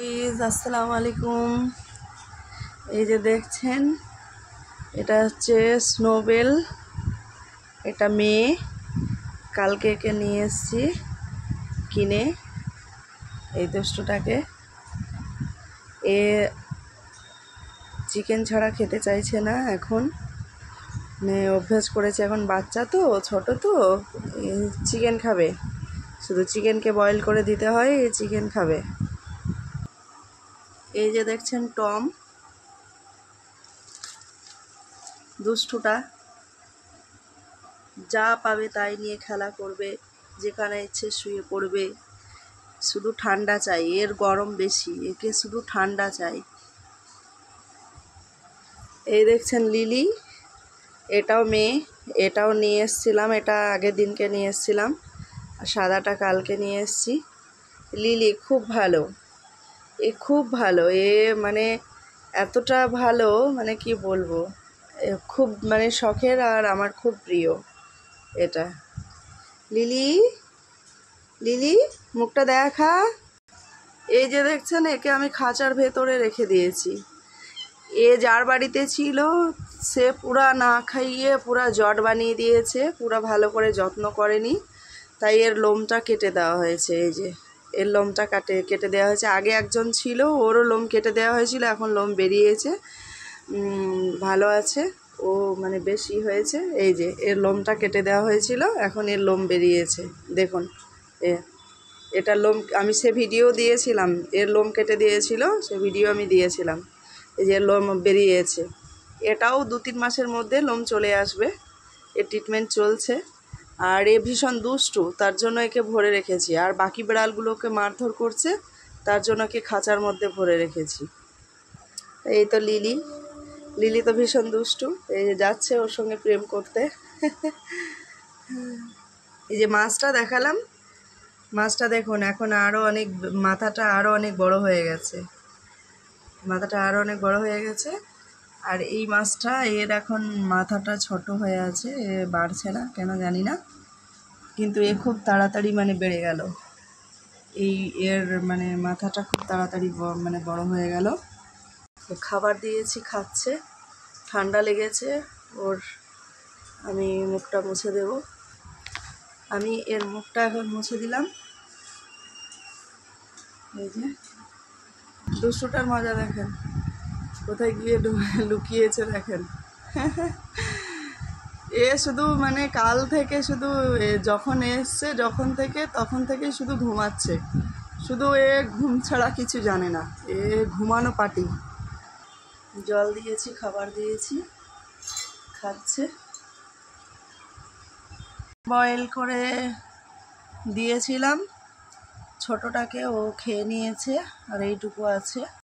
আসসালামু আলাইকুম। এই যে দেখছেন, এটা হচ্ছে স্নোবেল। এটা মেয়ে, কালকে একে নিয়ে এসেছি কিনে। এই দুষ্টটাকে এ চিকেন ছাড়া খেতে চাইছে না এখন, অভ্যাস করেছে। এখন বাচ্চা তো, ছোট তো, চিকেন খাবে, শুধু চিকেনকে বয়েল করে দিতে হয়, চিকেন খাবে। এই যে দেখছেন টম, দুষ্টুটা যা পাবে তাই নিয়ে খেলা করবে, যেখানে ইচ্ছে শুয়ে পড়বে। শুধু ঠান্ডা চাই, এর গরম বেশি, একে শুধু ঠান্ডা চাই। এই দেখছেন লিলি, এটাও মেয়ে, এটাও নিয়ে এসছিলাম, এটা আগের দিনকে নিয়ে এসছিলাম, আর সাদাটা কালকে নিয়ে এসছি। লিলি খুব ভালো, এ খুব ভালো, মানে এতটা ভালো, মানে কি বলবো, খুব মানে শখের আর আমার খুব প্রিয় এটা। লিলি, লিলি মুখটা দেখা। এই যে দেখছেন, একে আমি খাঁচার ভেতরে রেখে দিয়েছি। যার বাড়িতে ছিল সে পুরা না খাইয়ে পুরা জট বানিয়ে দিয়েছে, পুরা ভালো করে যত্ন করেনি, তাই এর লোমটা কেটে দেওয়া হয়েছে। এই যে এর লোমটা কেটে দেওয়া হয়েছে। আগে একজন ছিল, ওরও লোম কেটে দেওয়া হয়েছিল, এখন লোম বেরিয়েছে, ভালো আছে ও, মানে বেশি হয়েছে। এই যে এর লোমটা কেটে দেওয়া হয়েছিল, এখন এর লোম বেরিয়েছে, দেখুন। এটার লোম আমি সে ভিডিও দিয়েছিলাম, এর লোম কেটে দিয়েছিল, সে ভিডিও আমি দিয়েছিলাম। এই যে লোম বেরিয়েছে, এটাও 2-3 মাসের মধ্যে লোম চলে আসবে। এর ট্রিটমেন্ট চলছে। আর এ ভীষণ দুষ্টু, তার জন্য একে ভরে রেখেছি। আর বাকি বিড়ালগুলোকে মারধর করছে, তার জন্য একে খাঁচার মধ্যে ভরে রেখেছি। এই তো লিলি, লিলি তো ভীষণ দুষ্টু, এই যে যাচ্ছে ওর সঙ্গে প্রেম করতে। এই যে মাছটা দেখালাম, মাছটা দেখুন, এখন আরও অনেক, মাথাটা আরও অনেক বড় হয়ে গেছে, মাথাটা আরও অনেক বড় হয়ে গেছে। আর এই মাছটা, এর এখন মাথাটা ছোট হয়ে আছে, এ বাড়ছে না কেন জানি না, কিন্তু এ খুব তাড়াতাড়ি মানে বেড়ে গেল। এর মানে মাথাটা খুব তাড়াতাড়ি মানে বড় হয়ে গেল। খাবার দিয়েছি, খাচ্ছে, ঠান্ডা লেগেছে ওর। আমি মুখটা মুছে দেব, আমি এর মুখটা এখন মুছে দিলাম। এই যে দুষ্টুটার মজা দেখেন, কোথায় গিয়ে লুকিয়েছে দেখেন। এ শুধু মানে কাল থেকে শুধু যখন এসছে, তখন থেকে শুধু ঘুমাচ্ছে, শুধু ঘুম ছাড়া কিছু জানে না, ঘুমানো পাটি। জল দিয়েছি, খাবার দিয়েছি, খাচ্ছে। বয়েল করে দিয়েছিলাম ছোটটাকে, ও খেয়ে নিয়েছে, আর এইটুকু আছে।